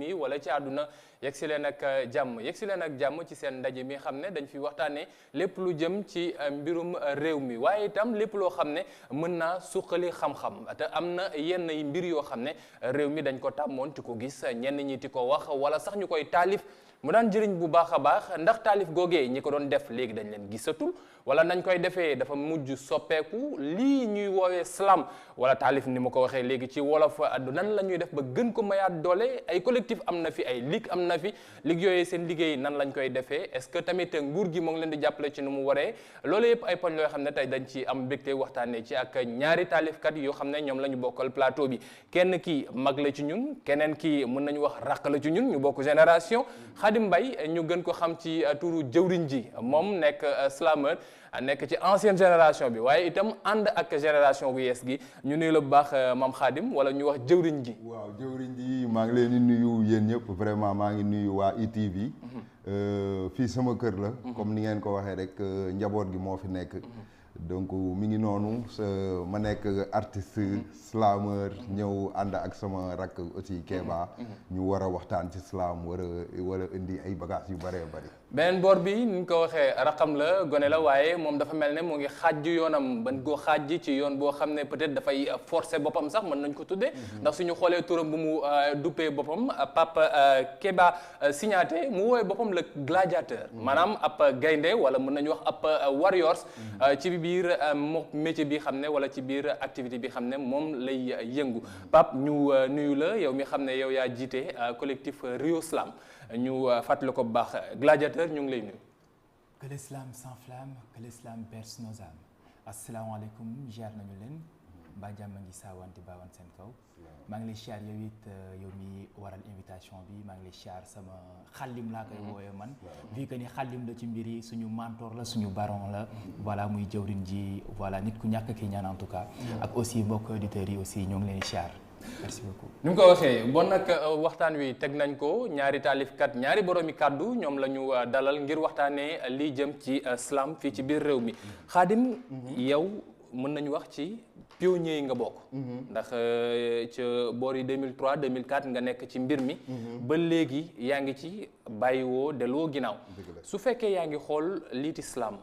mi wala ci àdduna yegg si leen ak jàmm ci seen ndaje mi xam ne dañ fi waxtaanee lépp lu jëm ci mbirum réew mi waaye itam lépp loo xam ne mën naa suqali xam-xam te am na yenn mbir yoo xam ne réew mi dañ ko tàmmoon ti ko gis ñenn ñi ti ko wax wala sax ñu koy taalif mu daan jëriñ bu baax a baax ndax taalif googee ñi ko doon def léegi dañ leen gisatul wala nañ koy defee dafa mujj soppeeku lii ñuy woowee slam wala taalif ni ma ko waxee léegi ci wolof addu nan la ñuy def ba gën ko mayaat doole ay collectif am na fi ay ligue am na fi ligue yooyu seen liggéey nan lañ koy defee est-ce que tamit nguur gi moo ngi leen di jàppale ci nu mu waree loolu yëpp ay poñ loo xam ne tey dañ ci am mbégte waxtaanee ci ak ñaari taalifkat yoo xam ne ñoom la ñu bokkal plateau bi kenn ki mag la ci ñun keneen ki mën nañu wax rakk la ci ñun ñu bokk génération Khadim Mbaye ñu gën ko xam ci turu jëwriñ ji moom nekk slameur nekk ci ancienne génération bi waaye itam ànd ak génération bu yees gi ñu nuyu la bu baax maam Khadim wala ñu wax jëwriñ ji. waaw jëwriñ ji maa ngi leen di nuyu yéen ñëpp vraiment maa ngi nuyu waa ITV. fii sama kër la. comme ni ngeen ko waxee rek njaboot gi moo fi nekk. donc mi ngi noonu ma nekk artiste slameur ñëw ànd ak sama rakk aussi Kéba ñu war a waxtaan ci slam war a indi ay bagages yu bëree bëri. beneen boor bi ni ñu ko waxee raqam la gone la waaye moom dafa mel ne moo ngi xaaj yoonam ban koo xaaj ci yoon boo xam ne peut-être dafay forcer boppam sax mën nañ ko tuddee. ndax suñu xoolee turam bu mu duppee boppam Pape Kéba Signaté mu woowee boppam le gladiateur. maanaam ab gaynde wala mën nañu wax ab warriors ci biir métier bi xam ne wala ci biir activité bi xam ne moom lay yëngu Pape ñu nuyu la yow mi xam ne yow yaa jiite collectif Rio Slam ñu fàttali ko bu baax gladiateur ñu ngi lay nuyu. Que l'islam s'enflamme, que l'islam berce nos âmes. asalaamaaleykum jaar nañu leen mbaa jàmm ngi saawanti baawan seen kaw maa ngi lay siyaar yow it yow mi waral invitation bi maa ngi lay siyaar sama xallim laa koy wooyee man vu que ni xallim la ci mbir yi suñu mentor la suñu baron la voilà muy jëwriñ ji voilà nit ku ñàkk ki ñaan en tout cas ak aussi mbokk auditeurs yi aussi ñoo ngi leen di siyaar merci beaucoup. ni mu ko waxee bon nag waxtaan wi teg nañ ko ñaari taalifkat ñaari boroomi kàddu ñoom la ñu dalal ngir waxtaanee li jëm ci slam fii ci biir réew mi Khadim yow mën nañu wax ci pionnier yi nga bokk. ndax ca boori 2003 2004 nga nekk ci mbir mi. ba léegi yaa ngi ci bàyyiwoo delloo ginnaaw. su fekkee yaa ngi xool liiti slam.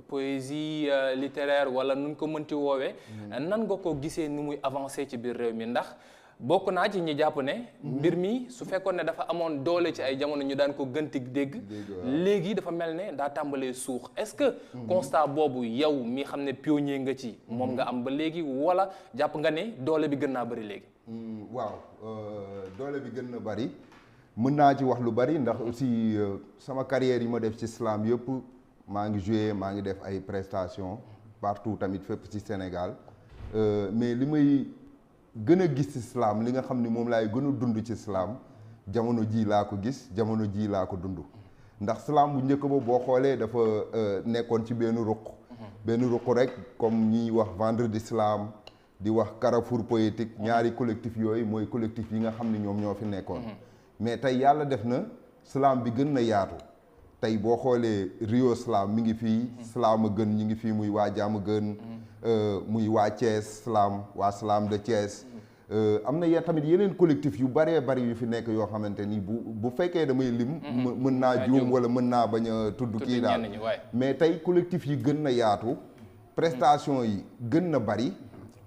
poésie littéraire wala nu ñu ko mënti woowee. nan nga ko gisee ni muy avancé ci biir réew mi ndax. bokk naa ci ñi jàpp ne mbir mi su fekkoon ne dafa amoon doole ci ay jamono ñu daan ko gënti dégg léegi dafa mel ne daa tàmbalee suux est-ce que constat boobu yow mi xam ne pionnier nga ci moom nga am ba léegi wala jàpp nga ne doole bi gën naa bëri léegi waaw doole bi gën na bëri mën naa ci wax lu bëri ndax aussi sama carrière yi ma def ci slam yëpp maa ngi joué maa ngi def ay prestations partout tamit fépp ci Sénégal mais li may gën a gis ci slam li nga xam ni moom laay gën a dund ci slam jamono ji laa ko gis jamono ji laa ko dund ndax slam bu njëkk ba boo xoolee dafa nekkoon ci benn ruq rek comme ñiy wax vendredi slam di wax carrefour poétique ñaari collectif yooyu mooy collectif yi nga xam ni ñoom ñoo fi nekkoon mais tey yàlla def na slam bi gën na yaatu tey boo xoolee Rio Slam mi ngi fii slam a gën ñi ngi fii muy waa jàmm gën muy waa Thiès slam waa slam de Thiès am na tamit yeneen collectif yu bëree bëri yu fi nekk yoo xamante ni bu fekkee damay lim mën naa juum wala mën naa bañ a tudd kii daal mais tey collectif yi gën na yaatu prestation yi gën na bëri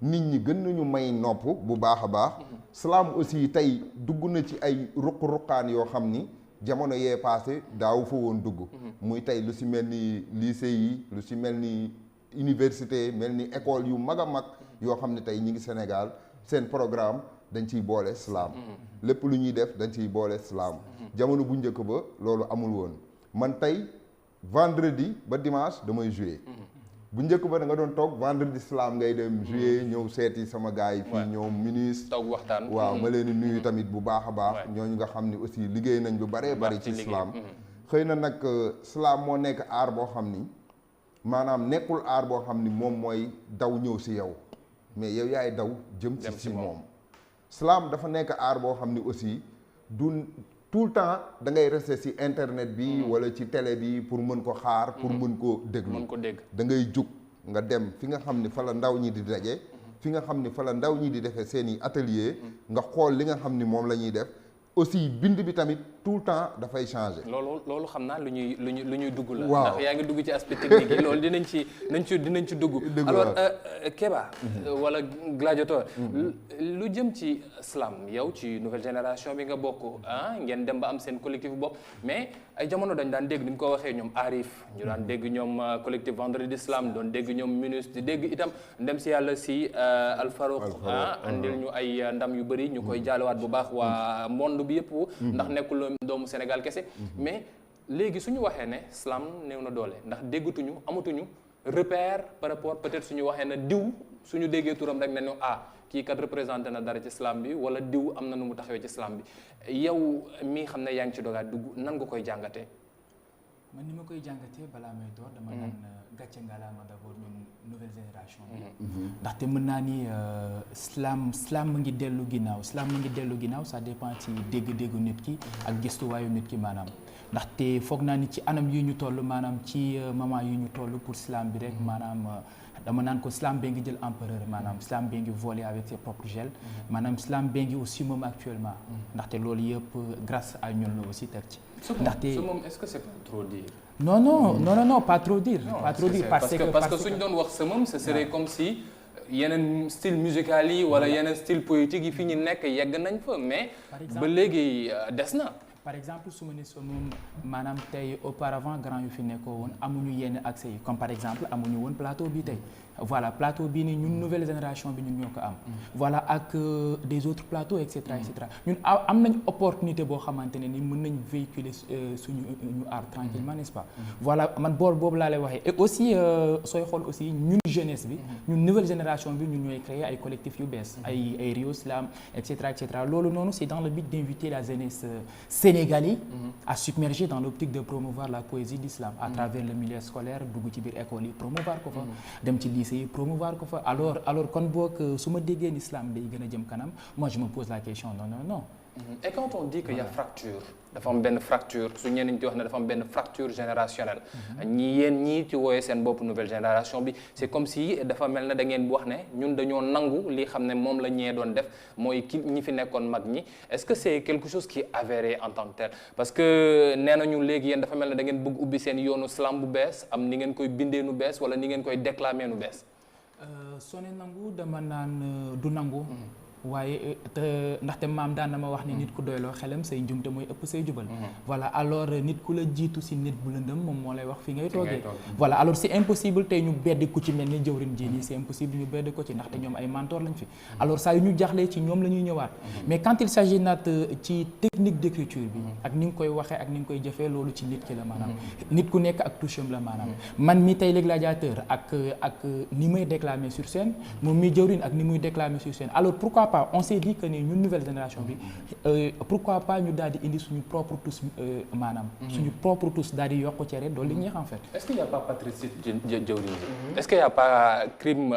nit ñi gën nañu may nopp bu baax a baax slam aussi tey dugg na ci ay ruq-ruqaan yoo xam ni jamono yee passé daaw fa woon dugg muy tey lu si mel ni lycée yi lu si mel ni université mel ni école yu mag a mag yoo xam ne tey ñi ngi Sénégal seen programme dañ ciy boole slam lépp lu ñuy def dañ ciy boole slam jamono bu njëkk ba loolu amul woon man tey vendredi ba dimanche damay jouer bu njëkk ba da nga doon toog vendredi slam ngay dem jouer ñëw seeti sama gars yi fii ñoom ministre toog waxtaan waaw ma leen di nuyu tamit bu baax a baax ñooñu nga xam ni aussi liggéey nañ lu bëree bëri ci slam xëy na nag slam moo nekk aar boo xam ni maanaam nekkul aar boo xam ni moom mooy daw ñëw si yow mais yow yaay daw jëm si moom slam dafa nekk aar boo xam ni aussi du tout le temps da ngay rester si internet bi wala ci télé bi pour mën ko xaar pour mën ko déglu da ngay jug nga dem fi nga xam ni fa la ndaw ñi di daje fi nga xam ni fa la ndaw ñi di defee seen i atelier nga xool li nga xam ni moom la ñuy def aussi bind bi tamit tout le temps dafay changer. loolu xam naa lu ñuy dugg la. waaw ndax yaa ngi dugg ci aspect technique yi loolu dinañ ci dugg. alors Kéba wala Gladiator. lu jëm ci slam yow ci nouvelle génération bi nga bokk ngeen dem ba am seen collectif bopp mais ay jamono dañ daan dégg ni mu ko waxee ñoom Arif ñu daan dégg ñoom collectif Vendredi Slam doon dégg ñoom Minus di dégg itam ndem si yàlla si Alfarouk andil ñu ay ndam yu bëri ñu koy jaalewaat bu baax waa monde bi yëpp ndax nekkul doomu Sénégal kese mais léegi suñu waxee ne slam néew na doole ndax déggatuñu amatuñu repère par rapport peut-être suñu waxee ne diw suñu déggee turam rek ne ñu kii kat représenté na dara ci slam bi wala diw am na nu mu taxawee ci slam bi yow mii xam ne yaa ngi ci dogaat dugg nan nga koy jàngatee. man ni ma koy jàngatee balaa may door dama naan gàcce ngalaama d'abord ñun nouvelle génération bi ndaxte mën naa ni slam mu ngi dellu ginnaaw ça dépend ci dégg-déggu nit ki ak gëstuwaayu nit ki maanaam ndaxte foog naa ni ci anam yi ñu toll maanaam ci moment yi ñu toll pour slam bi rek maanaam dama naan ko slam bee ngi jël empereur maanaam slam bee ngi volé avec ses propres ailes maanaam slam bee ngi au summum actuellement ndaxte loolu yëpp grâce à ñun la aussi teg ci. ndaxte summum est-ce que c'est pas trop dire. non pas trop dire. pas trop dire parce que suñ doon wax summum ce serait comme si yeneen style musical yi wala yeneen style poétique yi fi ñu nekk yegg nañ fa mais ba léegi des na. par exemple su ma ne summum maanaam tey auparavant grand yu fi nekkoo woon amuñu yenn accès yi comme par exemple amuñu woon plateau bi tey voilà plateau bii nii ñun nouvelle génération bi ñun ñoo ko am voilà ak des autres plateaux et cetera ñun am nañ opportunité boo xamante ne ni mën nañ véhiculer suñu art tranquillement n'est-ce pas voilà man boor boobu laa lay waxee et aussi sooy xool aussi ñun jeunesse bi ñun nouvelle génération bi ñun ñooy créer ay collectifs yu bees ay Rio Slam et cetera loolu noonu c'est dans le but d'inviter la jeunesse sénégalais à submerger dans l'optique de promouvoir la poésie d'islam à travers le milieu scolaire dugg ci biir école yi promouvoir ko fa dem ci lycée yi promouvoir ko fa alors kon boog su ma déggee ni islam day gën a jëm kanam moi je me pose la question non. Et quand on dit que y a fracture dafa am benn fracture su ñeneen ñi di wax ne dafa am benn fracture générationnelle ñii ci wooyee seen bopp nouvelle génération bi c'est comme si dafa mel ne da ngeen wax ne ñun dañoo nangu li xam ne moom la ñee doon def mooy ñi fi nekkoon mag ñi est-ce que c'est quelque chose qui est avéré en tant que tel parce que nee nañu léegi yéen dafa mel ne da ngeen bëgg ubbi seen yoonu slam bu bees am ni ngeen koy bindee nu bees wala ni ngeen koy déclamer nu bees. soo ne nangu dama naan du nangu. waaye ndaxte maam daan na ma wax ni nit ku doyloo xelam say njumte mooy ëpp say jubal voilà alors nit ku la jiitu si nit bu lëndëm moom moo lay wax fi ngay toogee voilà alors c'est impossible tey ñu beddi ku ci mel ni jëwrin ji nii c'est impossible ñu beddi ko ci ndaxte ñoom ay mentor lañ fi alors saa yu ñu jaxlee ci ñoom la ñuy ñëwaat mais quand il s'agit nag ci technique d'écriture bi ak ni nga koy waxee ak ni nga koy jëfee loolu ci nit ki la maanaam nit ku nekk ak toucham la maanaam man mi tey le Gladiateur ak ni may déclamer sur scène moom mi jëwrin ak ni muy déclamer sur scène alors pourquoi pas on s'est dit que ni ñun nouvelle génération bi pourquoi pas ñu daal di indi suñu propre tous maanaam suñu propre tous daal di yokk cere doolu li ñuy xam fait est-ce qu'il y a pas patricide jawriñ est-ce qu'il y a pas crime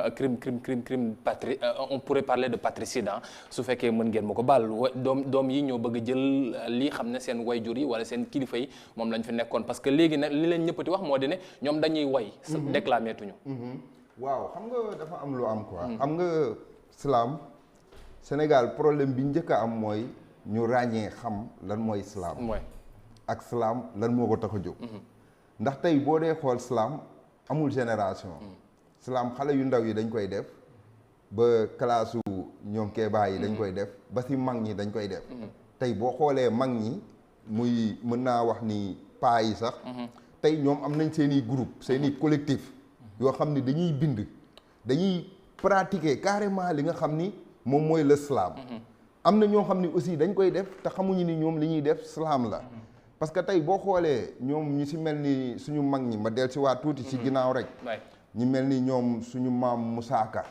on pourrait parler de patricide su fekkee mën ngeen ma ko baal doom yi ñoo bëgg a jël lii xam ne seen wayjur yi wala seen kilifa yi moom lañ fi nekkoon parce que léegi nag li leen ñëppati wax moo di ne ñoom dañuy way déclamer tuñu waaw xam nga dafa am lu am quoi xam nga slam Sénégal problème bi njëkk a am mooy ñu ràññee xam lan mooy slam ak slam lan moo ko tax a jóg ndax tey boo dee xool slam amul génération slam xale yu ndaw yi dañ koy def ba classe ñoom Kéba yi dañ koy def ba si mag ñi dañ koy def tey boo xoolee mag ñi muy mën naa wax ni paa yi sax tey ñoom am nañ seen i groupe seen i collectif yoo xam ni dañuy bind dañuy pratiquer carrément li nga xam ni moom mooy le slam am na ñoo xam ni aussi dañ koy def te xamuñu ni ñoom li ñuy def slam la parce que tey boo xoolee ñoom ñi si mel ni suñu mag ñi ma del si waat tuuti si ginnaaw rek ñi mel ni ñoom suñu maam Moussa Ka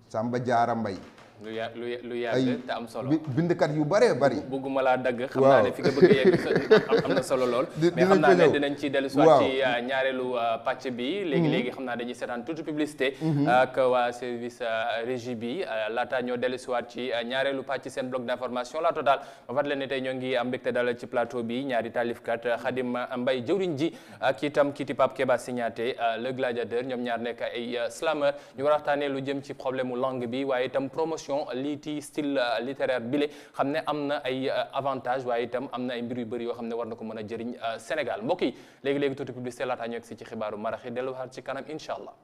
Samba Diarra Mbaye lu yàgg te am solo bindkat yu bëree bëri bëgguma laa dagg xam naa ne fi nga bëgg yegg am na solo lool mais xam naa ne dinañ ci dellu soit ci ñaareelu pàcc bi léegi xam naa dañuy seetaan toute publicité ak waa service régie bi laata ñoo dellu soit ci ñaareelu pàcc seen bloc d'information la total ma fàttali ne tey ñoo ngi am mbégte dalal ci plateau bi ñaari taalifkat Khadim Mbaye jëwriñ ji ak itam kiti Pape Kéba Signaté le Gladiateur ñoom ñaar nekk ay slameur ñu war a waxtaanee lu jëm ci problème mu langue bi waaye itam promotion promotion lii ti style littéraire bile xam ne am na ay avantages waaye itam am na ay mbir yu bëri yoo xam ne war na ko mën a jëriñ Sénégal mbokk yi léegi-léegi tuuti publicité laata ñu egg si ci xibaaru marax yi delluwaat ci kanam incha allah.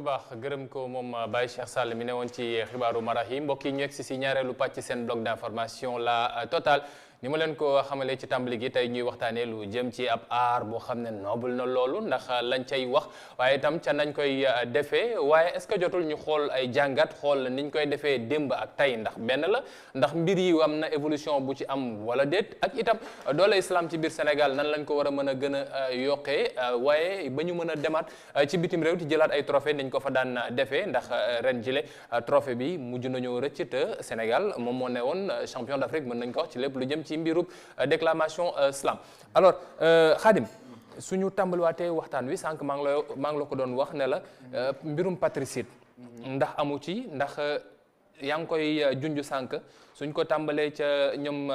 baax gërëm ko moom Baye Cheikh Sall mi ne woon ci xibaaru marax yi mbokk yi ñu egsi si ñaareelu pàcc seen bloc d'information la totale ni ma leen ko xamalee ci tàmbali gi tey ñuy waxtaanee lu jëm ci ab aar boo xam ne noble na loolu ndax lañ cay wax waaye itam ca nañ koy defee waaye est-ce que jotul ñu xool ay jàngat xool niñ koy defee démb ak tey ndax benn la ndax mbir yi am na évolution bu ci am wala déet ak itam doole islam ci biir Sénégal nan lañ ko war a mën a gën a yokkee waaye ba ñu mën a demaat ci bitim réew ci jëlaat ay trophée dañ ko fa daan defee ndax ren jile trophée bi mujj nañoo rëcc te Sénégal moom moo ne woon champion d'Afrique mën nañ ko wax ci lépp lu jëm ci mbirub déclamation slam alors Khadim suñu tàmbaliwaatee waxtaan wi sànq maa ngi la ko doon wax ne la mbirum patricide ndax amu ci ndax yaa ngi koy junj sànq suñ ko tàmbalee ca ñoom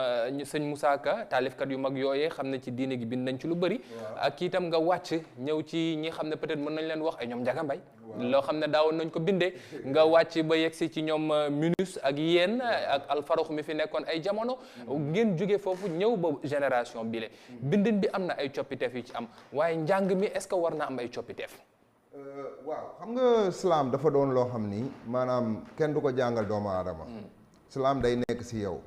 sëñ Moussa Ka taalifkat yu mag yooyee xam ne ci diine gi bind nañ ci lu bëri ak itam nga wàcc ñëw ci ñi xam ne peut-être mën nañ leen wax ay ñoom Njaga Mbay loo xam ne daawoon nañ ko bindee nga wàcc ba yegsi ci ñoom Minus ak yéen ak Alfarux mi fi nekkoon ay jamono ngeen jóge foofu ñëw ba génération bile bindin bi am na ay coppiteef yu ci am waaye njàng mi est-ce que war na am ay coppiteef waaw xam nga islam dafa doon loo xam ni maanaam kenn du ko jàngal doomu aadama islam day nekk si yow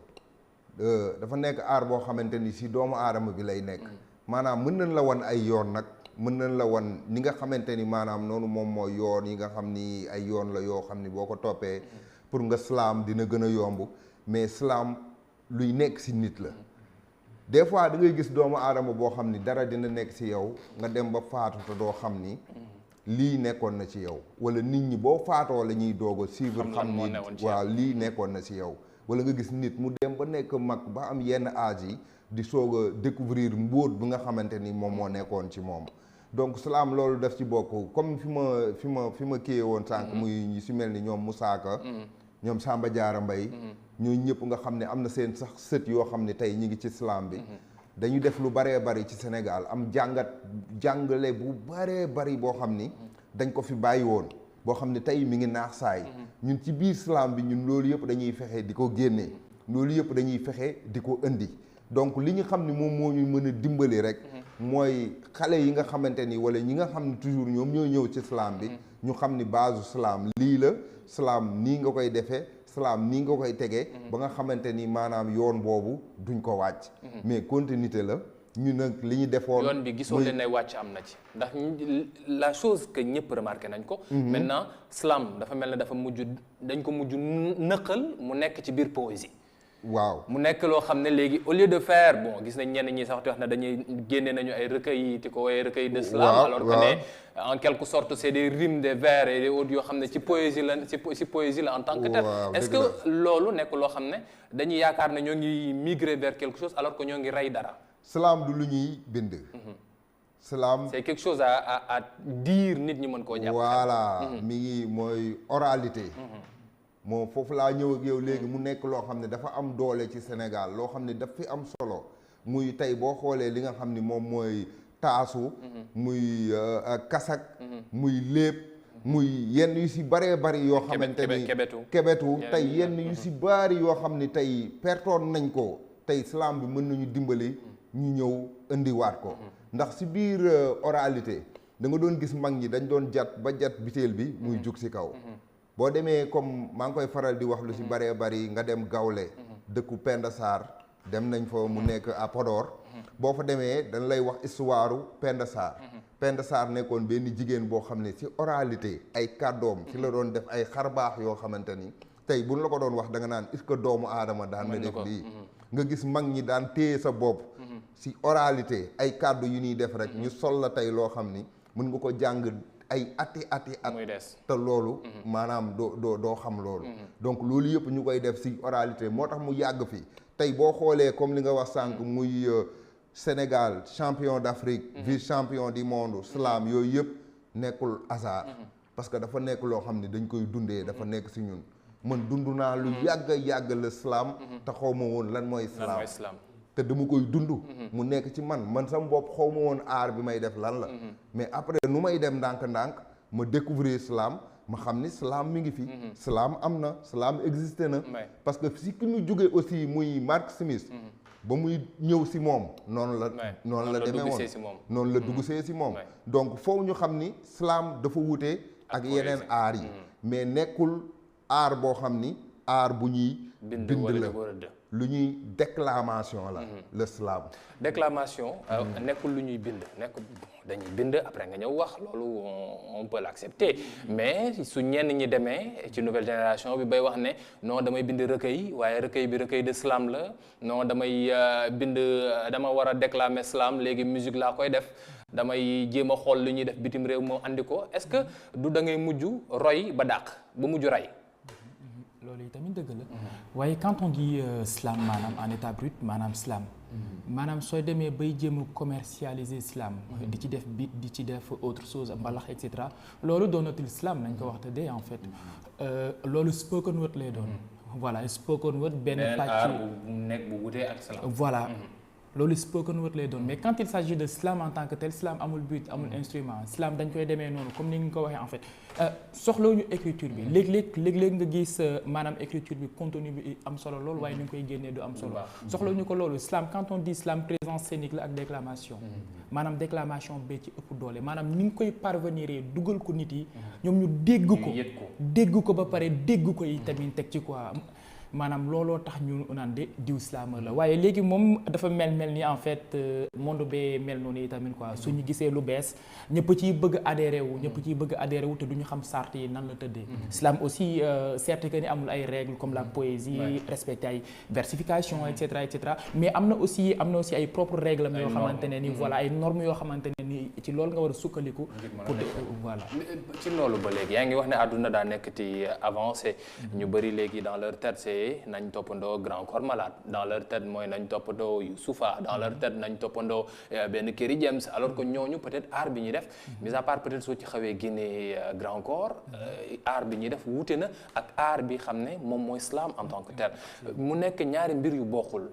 dafa nekk aar boo xamante ni si doomu aadama bi lay nekk maanaam mën nañ la wan ay yoon nag mën nañ la wan ni nga xamante ni maanaam noonu moom mooy yoon yi nga xam ni ay yoon la yoo xam ni boo ko toppee pour nga islam dina gën a yomb mais islam luy nekk si nit la des fois da ngay gis doomu aadama boo xam ni dara dina nekk si yow nga dem ba faatu te doo xam ni lii nekkoon na ci yow wala nit ñi boo faatoo la ñuy doog a suivre xam ni waaw lii nekkoon na ci yow wala nga gis nit mu dem ba nekk mag ba am yenn âge yi di soog a découvrir mbóot bi nga xamante ni moom moo nekkoon ci moom donc salaam loolu def ci bokk comme fi ma kiyee woon sànq muy ñi si mel ni ñoom Moussa Ka ñoom Samba Diarra Mbaye ñooñu ñëpp nga xam ne am na seen sax sët yoo xam ne tey ñi ngi ci islam bi dañu def lu baree bari ci Sénégal am jàngale bu baree bari boo xam ni dañ ko fi bàyyi woon boo xam ne tey mi ngi naax saay ñun ci biir islam bi ñun loolu yëpp dañuy fexe di ko génnee loolu yëpp dañuy fexe di ko indi donc li ñu xam ne moom moo ñu mën a dimbali rek mooy xale yi nga xamante ni wala ñi nga xam ne toujours ñoom ñoo ñëw ci islam bi ñu xam ni base islam lii la islam nii nga koy defee islam nii nga koy tegee ba nga xamante ni maanaam yoon boobu duñ ko wàcc mais continuité la ñu nag li ñu defoon yoon bi gisoo leen ne wàcc am na ci ndax la chose que ñëpp remarqué nañ ko maintenant islam dafa mel ne dafa dañ ko mujj nëqal mu nekk ci biir poésie waaw mu nekk loo xam ne léegi au lieu de faire bon gis nañ ñenn ñi sax di wax ne dañuy génne nañu ay recueils yi ti ko woowee recueil de slam alors que ne en quelque sorte c'est des rimes des vers et des autres yoo xam ne ci poésie la ci poésie la en tant que tel est-ce que loolu nekk loo xam ne dañuy yaakaar ne ñoo ngi migrer vers quelque chose alors que ñoo ngi rey dara slam du lu ñuy bind slam c'est quelque chose à dire nit ñi mën koo jàpp voilà mi ngi mooy oralité moom foofu laa ñëw ak yow léegi mu nekk loo xam ne dafa am doole ci Sénégal loo xam ne daf fi am solo muy tey boo xoolee li nga xam ni moom mooy taasu muy kasak muy lépp muy yenn yu si bëree bëri yoo xamante ni kebetu tey yenn yu si bëri yoo xam ni tey pertoon nañ ko tey islam bi mën nañu dimbali ñu ñëw indiwaat ko ndax si biir oralité da nga doon gis mag ñi dañ doon jat ba jat biteel bi muy jug si kaw boo demee comme maa ngi koy faral di wax lu si bëree bëri nga dem Gawle dëkku Penda Sarr dem nañ fa mu nekk à Podor boo fa demee dañ lay wax histoire Penda Sarr Penda Sarr nekkoon benn jigéen boo xam ne si oralité ay kàddoom ci la doon def ay xarbaax yoo xamante ni tey buñ la ko doon wax da nga naan est-ce que doomu aadama daan na def lii nga gis mag ñi daan téye sa bopp si oralité ay kàddu yu ñuy def rek ñu sol la tey loo xam ni mën nga ko jàng ay ati at te loolu maanaam doo xam loolu donc loolu yëpp ñu koy def si oralité moo tax mu yàgg fi tey boo xoolee comme li nga wax sànq muy Sénégal champion d'Afrique vice champion du monde slam yooyu yëpp nekkul hasard parce que dafa nekk loo xam ne dañ koy dundee dafa nekk si ñun man dund naa lu yàgg l'islam te xaw ma woon lan mooy islam te dama koy dund mu nekk ci man sama bopp xaw ma woon aar bi may def lan la mais après nu may dem ndànk-ndànk ma découvrir islam ma xam ni islam mi ngi fi islam am na islam existé na parce que si ki ñu jóge aussi muy Mark Smith ba muy ñëw si moom noonu la demee woon noonu la dugg see si moom donc foofu ñu xam ni islam dafa wute ak yeneen aar yi mais nekkul aar boo xam ni aar bu ñuy bind la lu ñuy déclamation la l'islam déclamation nekkul lu ñuy bind nekkul dañuy bind après nga ñëw wax loolu on peut l'accepter mais su ñenn ñi demee ci nouvelle génération bi bay wax ne non damay bind recueil waaye recueil bi recueil de slam la non damay bind dama war a déclamer slam léegi musique laa koy def damay jéem a xool lu ñuy def bitim réew moo andi ko est-ce que du da ngay mujj roy ba dàq ba mujj rey loolu yi tamit dëgg la waaye quand on dit slam maanaam en état brut maanaam slam maanaam sooy demee bay jéem a commercialiser slam di ci def beat di ci def autre chose mbalax et cetera loolu doonatul slam nañ ko wax te dee en fait loolu spoken word lay doon voilà spoken word benn pàcc bu nekk bu wutee ak slam voilà loolu spoken word lay doon mais quand il s'agit de slam en tant que tel slam amul but amul instrument slam dañ koy demee noonu comme ni nga ko waxee en fait soxlawuñu écriture bi léeg-léeg nga gis maanaam écriture bi contenu bi am solo loolu waaye ni nga koy génnee du am solo soxlawuñu ko loolu slam quand on dit slam présence scénique la ak déclamation maanaam déclamation bee ci ëpp doole maanaam ni nga koy parvenir dugal ko nit yi ñoom ñu dégg ko ba pare dégg ko yi tamit teg ci quoi maanaam looloo tax ñu naan de diw slameur la waaye léegi moom dafa mel ni en fait monde bee mel noonu yi tamit quoi suñu gisee lu bees ñëpp ciy bëgg adhéré wu te duñu xam sart yi nan la tëddee slam aussi certes que ni amul ay règles comme la poésie respecter ay versification et cetera mais am na aussi ay propres règles yoo xamante ne ni voilà ay normes yoo xamante ne ni ci loolu nga war a sukkandiku pour voilà ci loolu ba léegi yaa ngi wax ne àdduna daa nekk ci avancé ñu bëri léegi dans leur tête nañ toppandoo Grand Corps Malade dans leur tête mooy nañ toppandoo Youssoufa dans leur tête nañ toppandoo benn Kerry James alors que ñooñu peut-être art bi ñuy def mis à part peut-être soo ci xawee génnee Grand Corps art bi ñuy def wuute na ak art bi xam ne moom mooy slam en tant que tel mu nekk ñaari mbir yu bokkul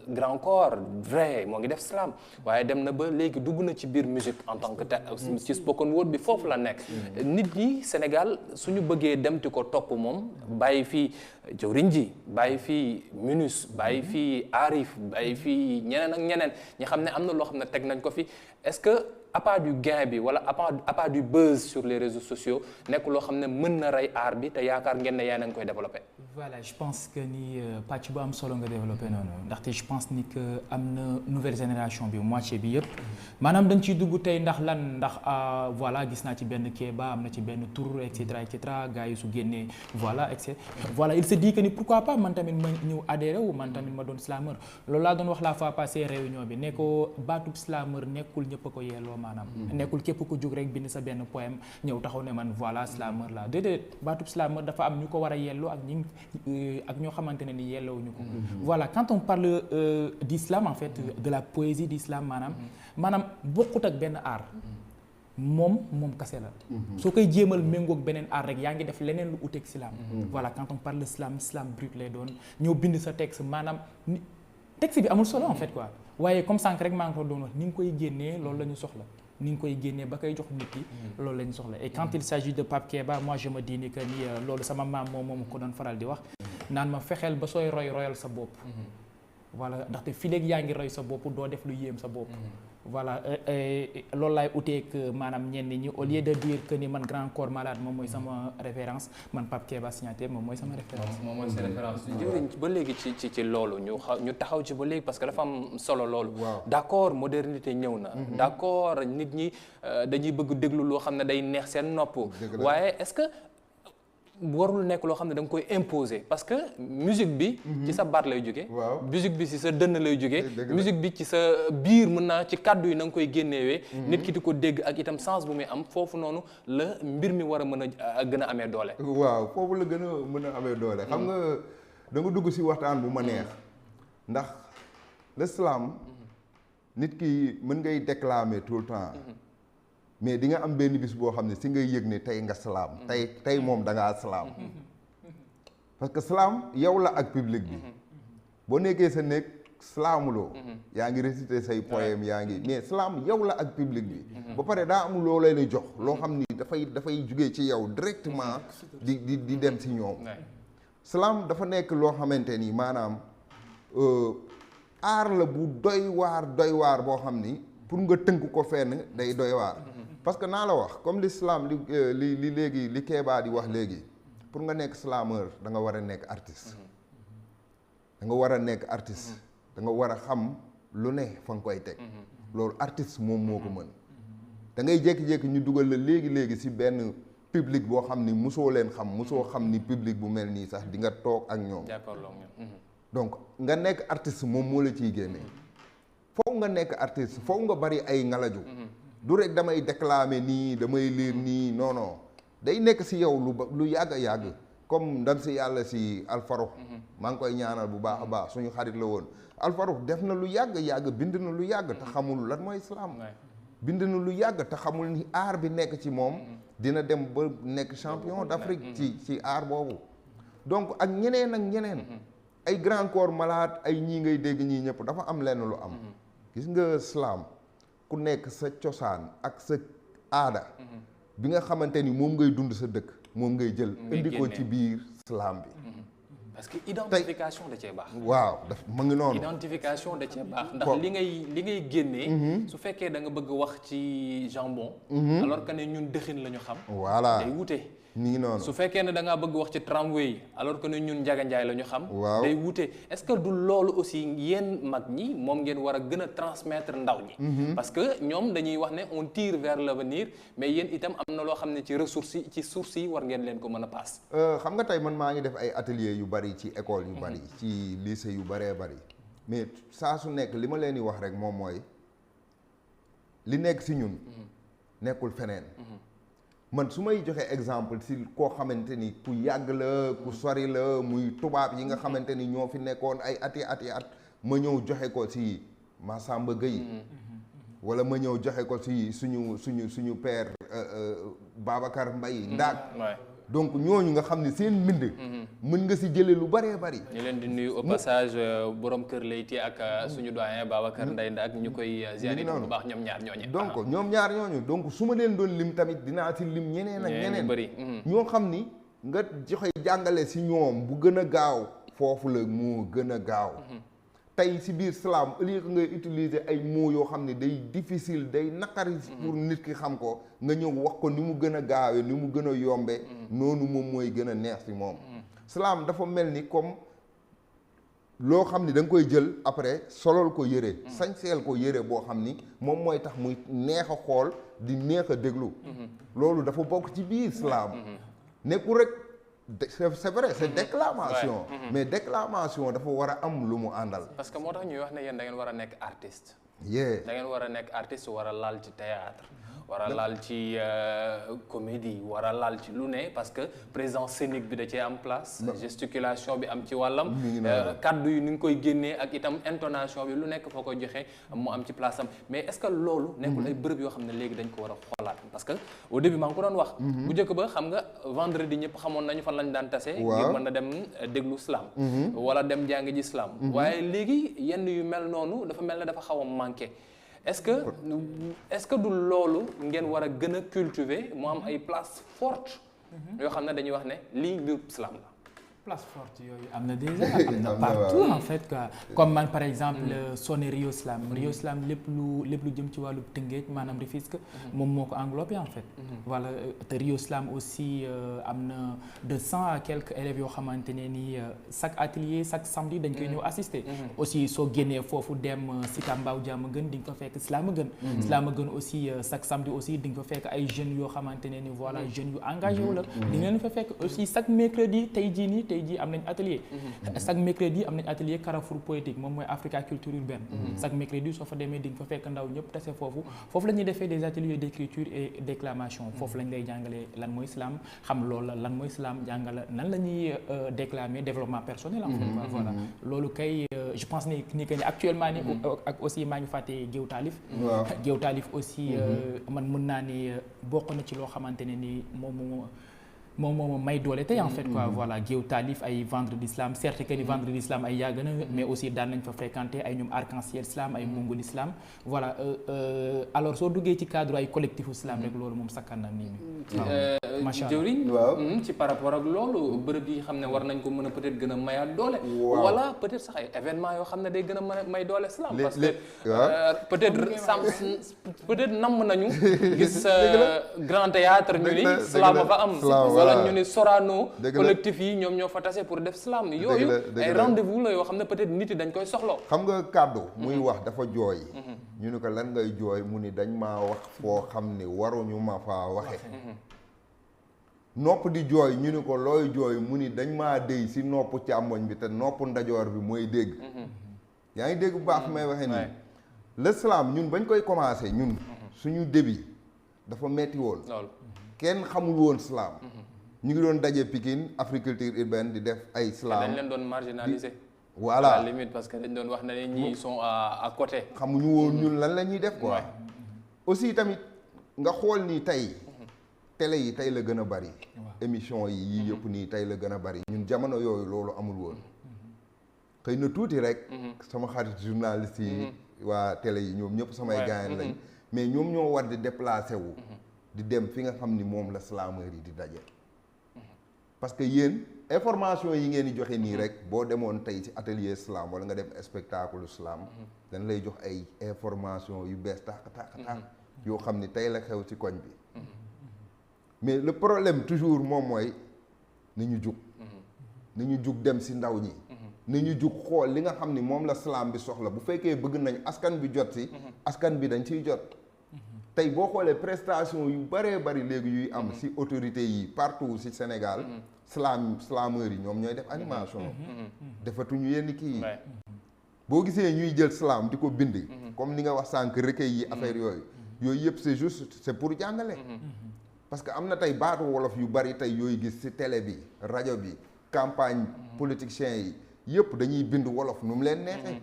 Grand Corps vrai moo ngi def slam waaye dem na ba léegi dugg na ci biir musique en tant que tel ci spoken word bi foofu la nekk nit ñi Sénégal suñu bëggee dem ti ko topp moom bàyyi fii jawriñ ji bàyyi fii Minus bàyyi fii Arif bàyyi fii ñeneen ak ñeneen ñi xam ne am na loo xam ne teg nañ ko fi est-ce que à part du gain bi wala à part du buzz sur les réseaux sociaux nekk loo xam ne mën na rey art bi te yaakaar ngeen ne yaa nañ koy développé. voilà je pense que ni pàcc bu am solo nga développé noonu ndaxte je pense ni que am na nouvelle génération bi moitié bi yëpp maanaam dañ ciy dugg tey ndax lan ndax voilà gis naa ci benn Kéba am na ci benn tour et cetera gars yi su génnee voilà et cetera voilà il se dit que ni pourquoi pas man tamit ma ñëw adhéré wu man tamit ma doon slameur loolu laa doon wax la fois passée réunion bi ne ko baatub slameur nekkul ñëpp a ko yelloo maanaam nekkul képp ko jóg rek bind sa benn poème ñëw taxaw ne man voilà slameur la déedéet baatub slameur dafa am ñu ko war a yelloo ak ñoo xamante ne ni yellowuñu ko voilà quand on parle d'islam en fait de la poésie d'islam maanaam bokkut ak benn art moom kase la soo koy jéemal méngoog beneen art rek yaa ngi def leneen lu uteeg islam voilà quand on parle d'islam brut lay doon ñëw bind sa texte maanaam texte bi amul solo en fait quoi waaye comme sànq rek maa ngi ko doon wax ni nga koy génnee loolu la ñu soxla ni nga koy génnee ba koy jox nit yi loolu la ñu soxla et quand il s'agit de Pape Kéba moi je me dis ni que ni loolu sama maam moom ko doon faral di wax naan ma fexeel ba sooy royal sa bopp voilà ndaxte fii léegi yaa ngi roy sa bopp doo def lu yéem sa bopp voilà loolu laay uteek maanaam ñenn ñi au lieu de dire que ni man Grand Corps Malade moom mooy sama référence man Pape Kéba Signaté moom mooy sama référence. moom mooy sa référence jëriñ ba léegi ci loolu ñu taxaw ci ba léegi parce que dafa am solo loolu. d'accord modernité ñëw na. d'accord nit ñi dañuy bëgg déglu loo xam ne day neex seen nopp. waaye est-ce que warul nekk loo xam ne da nga koy imposer parce que musique bi ci sa baat lay jóge musique bi ci sa dënn lay jóge musique bi ci sa biir mën naa ci kàddu yi na nga koy génnewee nit ki di ko dégg ak itam sens bu muy am foofu noonu la mbir mi war a mën a gën a amee doole foofu la gën a mën a amee doole xam nga da nga dugg ci waxtaan bu ma neex ndax l'islam nit ki mën ngay déclamer tout le temps mais di nga am benn bis boo xam ne si ngay yëg ne tey nga salaam tey moom da ngaa salaam parce que salaam yow la ak public bi boo nekkee sa nekk salaamuloo yaa ngi réciter say poème yaa ngi mais salaam yow la ak public bi ba pare daa am loo lay jox loo xam ni dafay jugee ci yow directement di dem si ñoom salaam dafa nekk loo xamante ni maanaam aar la bu doy waar boo xam ni pour nga tënk ko fenn day doy waar parce que naa la wax comme l'islam li léegi li Kéba di wax léegi pour nga nekk slameur da nga war a nekk artiste da nga war a nekk artiste da nga war a xam lu ne fa nga koy teg loolu artiste moom moo ko mën da ngay jékki-jékki ñu dugal la léegi si benn public boo xam ni mosoo leen xam mosoo xam ni public bu mel nii sax di nga toog ak ñoom donc nga nekk artiste moom moo la ciy génne foofu nga nekk artiste foofu nga bari ay ngalaju du rek damay déclamer nii damay lire nii non day nekk si yow lu yàgg a yàgg comme ndam si yàlla si Alfarux maa ngi koy ñaanal bu baax a baax suñu xarit la woon Alfarux def na lu yàgg bind na lu yàgg te xamul lan mooy islam bind na lu yàgg te xamul ni art bi nekk ci moom dina dem ba nekk champion d'Afrique ci art boobu donc ak ñeneen ay grand corps malade ay ñii ngay dégg ñii ñëpp dafa am lenn lu am gis nga islam ku nekk sa cosaan ak sa aada bi nga xamante ni moom ngay dund sa dëkk moom ngay jël indi ko ci biir islam bi parce que identification da cee baax. waaw daf mu ngi noonu. identification da cee baax ndax li ngay génnee. su fekkee da nga bëgg wax ci jambon. alors que ne ñun dëxin la ñu xam. voilà day wute. mi ngi noonu su fekkee ne da ngaa bëgg wax ci tramway alors que ne ñun Njaga Njaay la ñu xam. waaw day wute est-ce que du loolu aussi yéen mag ñi moom ngeen war a gën a transmettre ndaw ñi. parce que ñoom dañuy wax ne on tire vers l'avenir mais yéen itam am na loo xam ne ci ressources yi ci sources yi war ngeen leen ko mën a paas. xam nga tey man maa ngi def ay ateliers yu bari ci école yu bari. ci lycée yu baree bari. mais saa su nekk li ma leen di wax rek moom mooy li nekk si ñun. nekkul feneen. man su may joxe exemple si koo xamante ni ku yàgg la ku sori la muy tubaab yi nga xamante ni ñoo fi nekkoon ay ati at ma ñëw joxe ko si Massamba Gueye wala ma ñëw joxe ko si suñu père Babacar Mbaye Ndaak donc ñooñu nga xam ne seen mbind mën nga si jële lu bëree bëri ñu leen di nuyu au passage borom kër Leyti ak suñu doyen Babacar Ndeye Ndaak ñu koy ziyaare bu baax ñoom ñaar ñooñu donc ñoom ñaar ñooñu donc su ma leen doon lim tamit dinaa si lim ñeneen ak ñeneen bëri ñoo xam ni nga joxe jàngale si ñoom bu gën a gaaw foofu la moo gën a gaaw tey si biir salaam au lieu que ngay utiliser ay mots yoo xam ne day difficile day naqari pour nit ki xam ko nga ñëw wax ko ni mu gën a gaawee ni mu gën a yombe noonu moom mooy gën a neex si moom salaam dafa mel ni comme loo xam ni da nga koy jël après solol ko yëre sañseel ko yëre boo xam ni moom mooy tax muy neex a xool di neex a déglu loolu dafa bokk ci biir salaam nekkul rek c'est vrai c'est déclamation mais déclamation dafa war a am lu mu àndal parce que moo tax ñuy wax ne yéen da ngeen war a nekk artiste da ngeen war a nekk artiste war a laal ci théâtre war a laal ci comédie war a laal ci lu ne parce que présence scénique bi da cee am place gesticulation bi am ci wàllam kaddu yi ni nga koy génnee ak itam intonation bi lu nekk foo koy joxe mu am ci place am mais est-ce que loolu nekkul ay bërëb yoo xam ne léegi dañ ko war a xoolaat parce que au début maa ngi ko doon wax bu njëkk ba xam nga vendredi ñëpp xamoon nañu fan lañ daan tase ngir mën a dem déglu slam wala dem jàng ji slam waaye léegi yenn yu mel noonu dafa mel ne dafa xaw a manqué est-ce que du loolu ngeen war a gën a cultiver mu am ay place forte yoo xam ne dañuy wax ne lii mbiru islam la place forte yooyu am na déjà am na partout en fait quoi comme man par exemple sonné Rio Slam lépp lu jëm ci wàllu Tëngéej maanaam Rufisque moom moo ko englobé en fait voilà te Rio Slam aussi am na de 100 à quelques élèves yoo xamante ne ni chaque atelier chaque samedi dañ koy ñëw assister aussi soo génnee foofu dem Sicap Mbao Diamaguène di nga fa fekk Slamaguen aussi chaque samedi aussi di nga fa fekk ay jeunes yoo xamante ne ni voilà jeunes yu engagé wu la di ngeen fa fekk aussi chaque mercredi tey jii am nañ atelier chaque mercredi am nañ atelier Carrefour poétique moom mooy Africa culture urbaine chaque mercredi soo fa demee di nga fa fekk ndaw ñëpp tase foofu la ñuy defee des ateliers d'écriture et déclamation foofu lañ lay jàngalee lan mooy slam xam loolu lan mooy slam jàngala nan la ñuy déclamer développement personnel en fait voilà loolu kay je pense ni que ni actuellement ni ak aussi maa ngi fàtte Géew Taalif aussi man mën naa ni bokk na ci loo xamante ne ni moom moom may doole tey en fait quoi voilà Géew Taalif ay vendredi islam certes que ni vendredi islam ay yàgg na mais aussi daan nañ fa fréquenter ay ñoom arc-en-ciel islam ay mongol islam voilà alors soo duggee ci cadre ay collectif islam rek loolu moom sakkan na nii mi macha allah jëwriñ waaw ci par rapport ak loolu bërëb yi xam ne war nañ ko mën a peut-être gën a mayaat doole wala peut-être sax ay événement yoo xam ne day gën a mën a may doole islam parce que peut-être namm nañu gis grand théâtre ñu ni islam fa am wala ñu ni Sorano collectif yi ñoom ñoo fa tase pour def slam yooyu ay rendez-vous la yoo xam ne peut-être nit yi dañ koy soxloo xam nga kàddu muy wax dafa jooy ñu ni ko lan ngay jooy mu ni dañ maa wax foo xam ni waruñu ma faa waxe nopp di jooy ñu ni ko looy jooy mu ni dañ maa déy si nopp càmmoñ bi te nopp ndajoor bi mooy dégg yaa ngi dégg bu baax may waxe nii l'islam ñun bañ koy commencé ñun suñu début dafa metti woon kenn xamul woon slam ñu ngi doon daje Pikine agriculture urbaine di def ay slam dañ leen doon marginaliser voilà à la limite parce que dañ doon wax ne ñii sont à côté xamuñu woon ñun lan la ñuy def quoi aussi tamit nga xool ni tey télé yi tey la gën a bari émission yi yii yëpp nii tey la gën a bari ñun jamono yooyu loolu amul woon xëy na tuuti rek sama xarit journaliste yi waa télé yi ñoom ñëpp samay gaayan lañ mais ñoom ñoo war di déplacé wu di dem fi nga xam ni moom la slameur yi di daje parce que yéen information yi ngeen di joxe nii rek boo demoon tey ci atelier slam wala nga dem spectacle slam dañ lay jox ay information yu bees tax yoo xam ni tey la xew ci koñ bi mais le problème toujours moom mooy ni ñu jug dem ci ndaw ñi ni ñu jug xool li nga xam ni moom la slam bi soxla bu fekkee bëgg nañ askan bi jot ci askan bi dañ ciy jot tey boo xoolee prestation yu bëree bëri léegi yuy am ci autorités yi partout ci Sénégal slameurs yi ñoom ñooy def animation defatuñu yenn kii yi boo gisee ñuy jël slam di ko bind comme li nga wax sànq recueil yi affaire yooyu yëpp c'est juste c'est pour jàngale parce que am na tey baatu wolof yu bari tey yooyu gis ci télé bi rajo bi campagne politiciens yi yëpp dañuy bind wolof nu mu leen neexee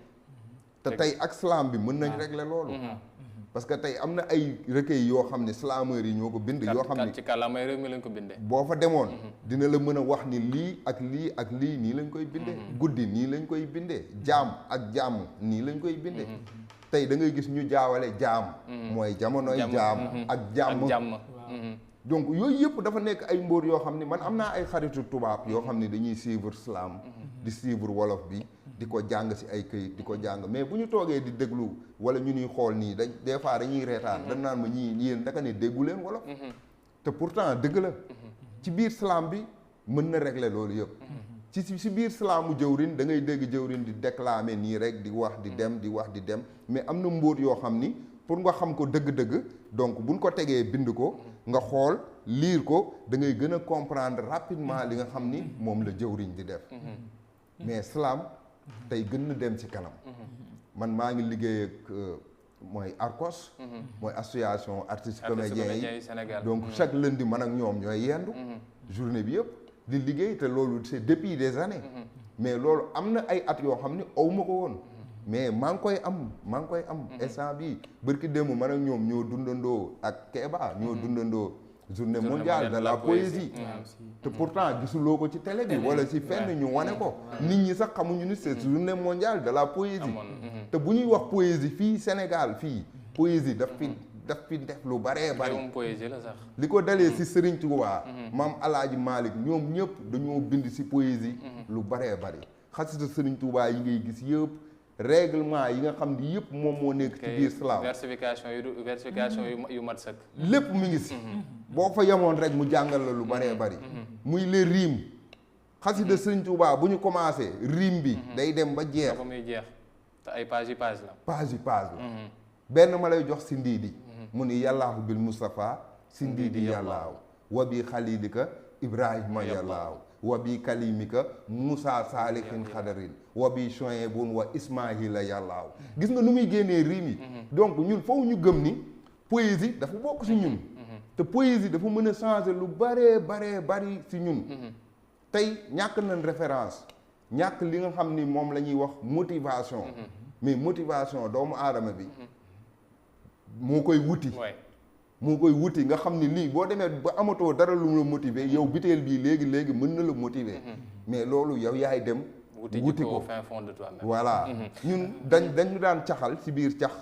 te tey ak slam bi mën nañ régler loolu parce que tey am na ay recueil yoo xam ne slameurs yi ñoo ko bind yoo xam ne ci kàllaamay réew mi lañ ko bindee boo fa demoon dina la mën a wax ni lii ak lii ak lii nii lañ koy bindee guddi nii lañ koy bindee jaam ak jàmm nii lañ koy bindee tey da ngay gis ñu jaawale jaam mooy jamonoy jaam ak jàmm donc yooyu yëpp dafa nekk ay mbóor yoo xam ne man am naa ay xaritu tubaab yoo xam ne dañuy suivre slam di suivre wolof bi di ko jàng ci ay këyit di ko jàng mais bu ñu toogee di déglu wala ñu ñuy xool nii dañ des fois dañuy reetaan dañ naan ma ñii yéen daka ne déggu leen wolof te pourtant dëgg la ci biir slam bi mën na régler loolu yëpp ci biir salaamu jëwrin da ngay dégg jëwrin di déclamer nii rek di wax di dem di wax di dem mais am na mbóot yoo xam ni pour nga xam ko dëgg-dëgg donc buñ ko tegee bind ko nga xool lire ko da ngay gën a comprendre rapidement li nga xam ni moom la jëwriñ di def mais slam tey gën na dem ci kanam man maa ngi liggéey ak mooy ARCOS mooy association artistes comédiens yi donc chaque lundi man ak ñoom ñooy yendu journée bi yëpp di liggéey te loolu c'est depuis des années mais loolu am na ay at yoo xam ni aw ma ko woon mais maa ngi koy am instant bii bërki démb man ak ñoom ñoo dundandoo ak Kéba ñoo dundandoo journée mondiale de la poésie te pourtant gisuloo ko ci télé bi wala ci fenn ñu wane ko nit ñi sax xamuñu ni c'est journée mondiale de la poésie te bu ñuy wax poésie fii Sénégal fii poésie daf fi def lu baree bari poésie la sax li ko dalee ci Serigne Touba maam Alaaji Malick ñoom ñëpp dañoo bind ci poésie lu baree bari xasida Serigne Touba yi ngay gis yëpp règlement yi nga xam ni yëpp moom moo nekk ci biir slam versification yu mat sëkk lépp mi ngi si boo fa yemoon rek mu jàngal la lu bëree bëri muy les rimes xasida Sëriñ Tuubaa bu ñu commencé rime bi day dem ba jeex dafa muy jeex te ay page la page la benn ma lay jox si ndiidi mu ni yàllaahu bil Mustafa si ndiidi yàllaahu wa bi xalilika Ibrahima yàllaahu wa bi kalimika Moussa Salihin Khadarin wa bi Shuaybun wa Ismaïla yàllaaw gis nga nu muy génnee riim yi donc ñun foofu ñu gëm ni poésie dafa bokk ci ñun te poésie dafa mën a changer lu bari ci ñun tey ñàkk nañ référence ñàkk li nga xam ni moom la ñuy wax motivation mais motivation doomu aadama bi moo koy wuti moo koy wuti nga xam ni lii boo demee ba amatoo dara lu mu la motiver yow biteel bii léegi mën na la motiver mais loolu yow yaay dem wuti ko fin fond de toi-même. voilà ñun dañu daan caxal ci biir cax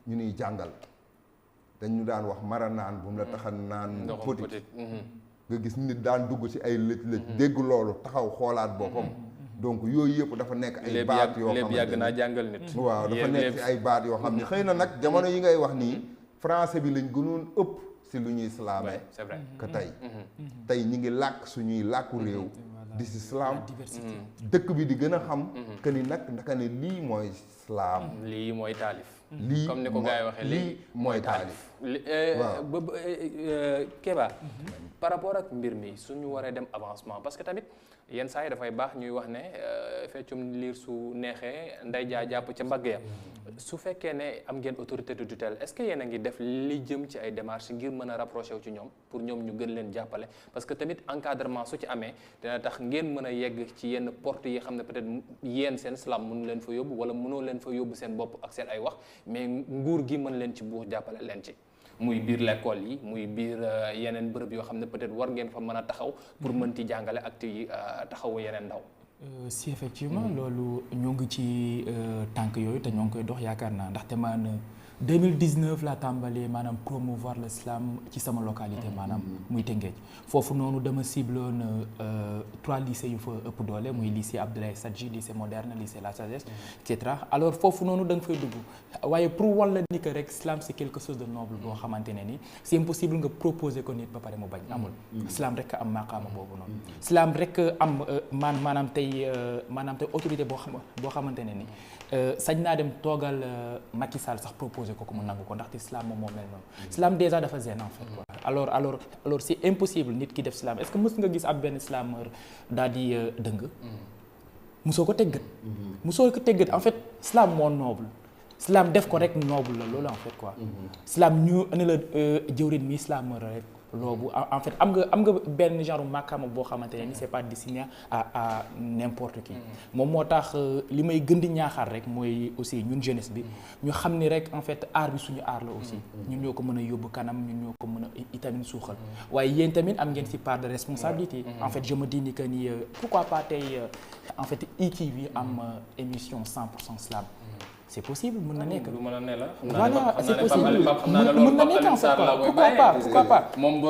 ñu nuy jàngal dañu daan wax mara naan bu mu la taxa naan petit nga gis nit daan dugg ci ay lëj dégg loolu taxaw xoolaat boppam donc yooyu yëpp dafa nekk ay baat yoo xam ne yàgg naa jàngal nit waaw dafa nekk ci ay baat yoo xam ne xëy na nag jamono yi ngay wax nii français bi lañ gënoon ëpp ci lu ñuy slamé c'est vrai que tey ñi ngi làkk suñuy làkku réew di ci slam dëkk bi di gën a xam que ni nag ndaka ne lii mooy slam lii mooy taalif lii comme ni ko gars yi waxee lii mooy taalif Kéba par rapport ak mbir mi suñu waree dem avancement parce que tamit yenn saa yi dafay baax ñuy wax ne feccum liir su neexee nday jaa jàpp ca mbagg ya su fekkee ne am ngeen autorité de tutelle est-ce que yéen a ngi def li jëm ci ay démarches ngir mën a rapproché wu ci ñoom pour ñoom ñu gën leen jàppale parce que tamit encadrement su ci amee dina tax ngeen mën a yegg ci yenn porte yi xam ne peut-être yéen seen slam mënu leen fa yóbbu wala mënoo leen fa yóbbu seen bopp ak seen ay wax mais nguur gi mën leen ci buux jàppale leen ci muy biir l'école yi muy biir yeneen bërëb yoo xam ne peut-être war ngeen fa mën a taxaw pour mën ci jàngale ak ci taxawu yeneen ndaw. si effectivement loolu ñoo ngi ci tànk yooyu te ñoo ngi koy dox yaakaar naa ndaxte man 2019 laa tàmbalee maanaam promouvoir l'islam ci sama localité maanaam muy Tëngéej foofu noonu dama cibloon 3 lycées yu fa ëpp doole muy lycée Abdoulaye Sadji lycée moderne lycée La Sagesse et cetera alors foofu noonu da nga fay dugg waaye pour wan la ni que rek islam c'est quelque chose de noble boo xamante ne ni c'est impossible nga proposer ko nit ba pare mu bañ amul islam rek am maqaama boobu noonu islam rek am maanaam tey autorité boo xamante ne ni sañ naa dem toogal Macky Sall sax proposé ko mu nangu ko ndaxte islam moom moo mel noonu islam déjà dafa zen en fait quoi alors c'est impossible nit ki def islam est-ce que mës nga gis ab benn islameur daal di dëng musoo ko teggat en fait islam moo noble islam def ko rek noble la loolu en fait quoi islam ñu ne la jëwrin mi islameur rek loolu en fait am nga benn genre màkkaama boo xamante ne ni c'est pas destiné à n'importe qui moom moo tax li may gën di ñaaxaar rek mooy aussi ñun jeunesse bi ñu xam ni rek en fait art bi suñu art la aussi ñun ñoo ko mën a yóbbu kanam ñun ñoo ko mën a itamit suuxal waaye yéen tamit am ngeen ci part de responsabilité en fait je me dis ni que ni pourquoi pas tey en fait ITV am émission 100% slam c'est possible mën na nekk. lu mën a ne la. voilà c'est possible mën na nekk en fait quoi pourquoi pas. moom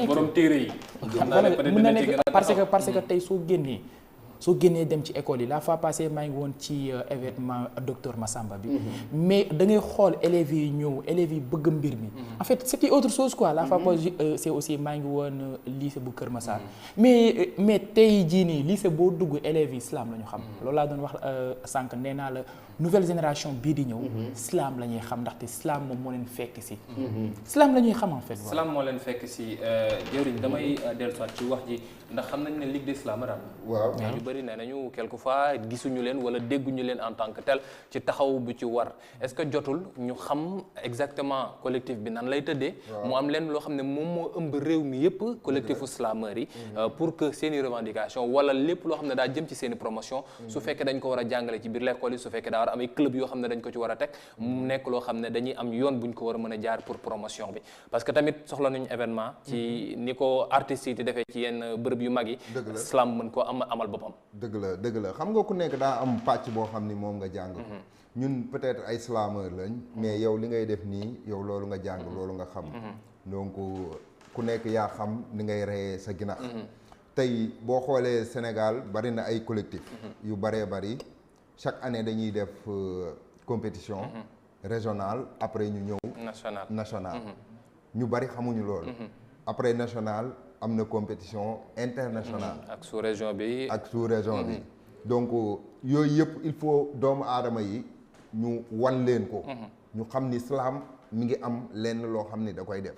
borom téere yi. mën na nekk parce que tey soo génnee dem ci école yi la fois passée maa ngi woon ci événement docteur Massamba bi mais da ngay xool élèves yi ñëw élèves yi bëgg mbir mi en fait c'était autre chose quoi la fois passée c'est aussi maa ngi woon lycée bu Kër Massar mais tey jii nii lycée boo dugg élèves yi islam la ñu xam loolu laa doon wax sànq nee naa la nouvelle génération bii di ñëw islam la ñuy xam ndaxte islam moom moo leen fekk si islam la ñuy xam en fait islam moo leen fekk si jëwriñ damay dellusiwaat ci wax ji ndax xam nañ ne Ligue d'Islam ram waaw ñu bëri nee nañu quelquefois gisuñu leen wala dégguñu leen en tant que tel ci taxaw bu ci war est-ce que jotul ñu xam exactement collectif bi nan lay tëddee mu am leen loo xam ne moom moo ëmb réew mi yëpp collectifu islameur yi pour que seen i revendication wala lépp loo xam ne daa jëm ci seen i promotion su fekkee dañ ko war a jàngale ci biir l'école yi su fekkee daa war a am ay club yoo xam ne dañ ko ci war a teg mu nekk loo xam ne dañuy am yoon buñ ko war a mën a jaar pour promotion bi parce que tamit soxla nañu événement ci ni ko artistes yi di defee ci yenn bërëb yu mag yi islam mën koo amal boppam dëgg la xam nga ku nekk daa am pàcc boo xam ni moom nga jàng ñun peut-être ay slameur lañ mais yow li ngay def nii yow loolu nga jàng loolu nga xam donc ku nekk yaa xam ni ngay reyee sa ginax tey boo xoolee Sénégal bari na ay collectif yu baree bari chaque année dañuy def compétition régionale après ñu ñëw national ñu bari xamuñu loolu après national am na compétition internationale ak sous-région bi donc yooyu yëpp il faut doomu aadama yi ñu wan leen ko ñu xam ni slam mi ngi am lenn loo xam ni da koy def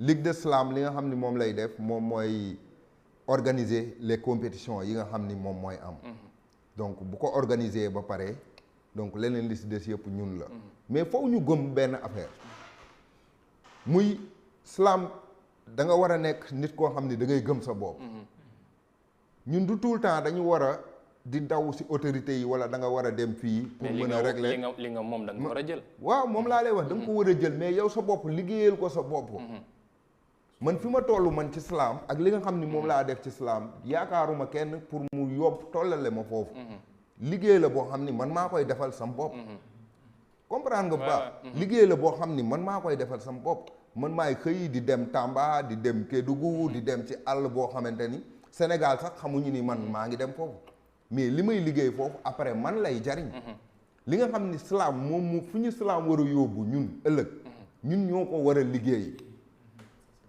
Ligue de Slam li nga xam ni moom lay def moom mooy organiser les compétitions yi nga xam ni moom mooy am donc bu ko organiser ba pare donc leneen li si des yëpp ñun la mais foofu ñu gëm benn affaire muy slam da nga war a nekk nit koo xam ni da ngay gëm sa bopp ñun du tout le temps dañu war a di daw si autorités yi wala da nga war a dem fii pour mën a régler li nga moom da nga war a jël waaw moom laa lay wax da nga ko war a jël mais yow sa bopp liggéeyal ko sa bopp man fi ma toll man ci islam ak li nga xam ni moom laa def ci islam yaakaaruma kenn pour mu yóbbu tollale ma foofu liggéey la boo xam ni man maa koy defal sam bopp comprendre nga bu baax liggéey la boo xam ni man maa koy defal sam bopp man maay xëy di dem Tamba di dem Kédougou di dem ci àll boo xamante ni Sénégal sax xamuñu ni man maa ngi dem foofu mais li may liggéey foofu après man lay jariñ li nga xam ni islam moom mu fu ñu islam war a yóbbu ñun ëllëg ñun ñoo ko war a liggéey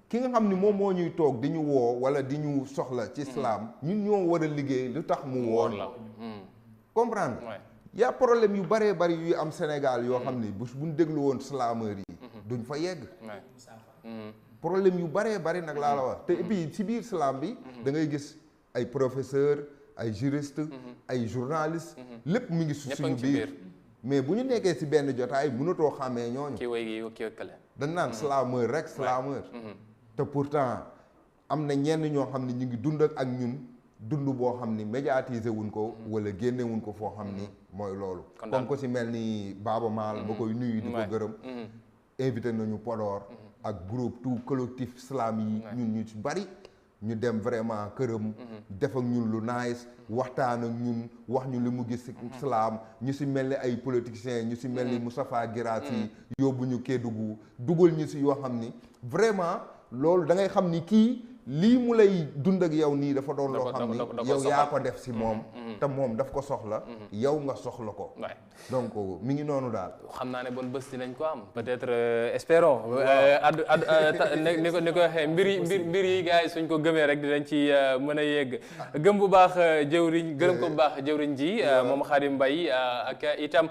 ki nga xam ni moom moo ñuy toog di ñu woo wala di ñu soxla ci islam ñun ñoo war a liggéey lu tax mu woon la comprendre y a problème yu bëree bëri yu am Sénégal yoo xam ni buñ déglu woon slameur yi duñ fa yegg problème yu bëree bëri nag laa la wax te et puis si biir islam bi da ngay gis ay professeur ay juriste ay journaliste lépp mu ngi suñu biir mais bu ñu nekkee si benn jotaay mënatoo xàmmee ñooñu dañ naan slameur rek slameur te pourtant am na ñenn ñoo xam ne ñu ngi dund ak ñun dund boo xam ni médiatiser wuñ ko wala génne wuñ ko foo xam ni mooy loolu comme ko si mel ni Baaba Maal ba koy nuyu di ko gërëm invité nañu Podor ak groupe tout collectif slam yi ñun ñu ci bari ñu dem vraiment këram def ak ñun lu nice waxtaan ak ñun wax ñu li mu gis ci slam ñu si mel ni ay politiciens ñu si mel ni Moustapha Guirassy yóbbu ñu Kédougou dugal ñu si yoo xam ni vraiment loolu da ngay xam ni kii lii mu lay dund ak yow nii dafa doon loo xam ni yow yaa ko def si moom te moom daf ko soxla yow nga soxla ko donc mi ngi noonu daal xam naa ne bon bés dinañ ko am peut-être espérons ni ko waxee mbir yi gars yi suñ ko gëmee rek dinañ ci mën a yegg gëm bu baax jëwriñ gërëm ko bu baax jëwriñ ji moom Khadim Mbaye ak itam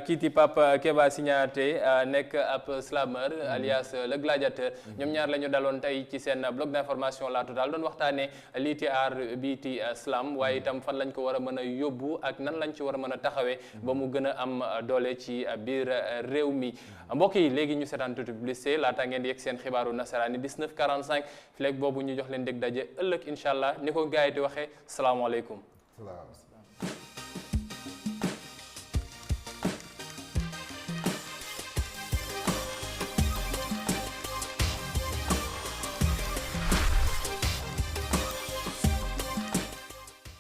kiiti Pape Keba Signaté nekk ab slameur alias le gladiateur ñoom ñaar la ñu daloon tey ci seen bloc d'information La Total doon waxtaanee lii ti aar bii ti slam waaye itam fan lañ ko war a mën a yóbbu ak nan lañ ci war a mën a taxawee ba mu gën a am doole ci biir réew mi mbokk yi léegi ñu seetaan tuuti publicité laata ngeen di yegg seen xibaaru nasaraani 19:45 fileeg boobu ñu jox leen dégg daje ëllëg incha allah ni ko gars yi di waxee salaamaaleykum.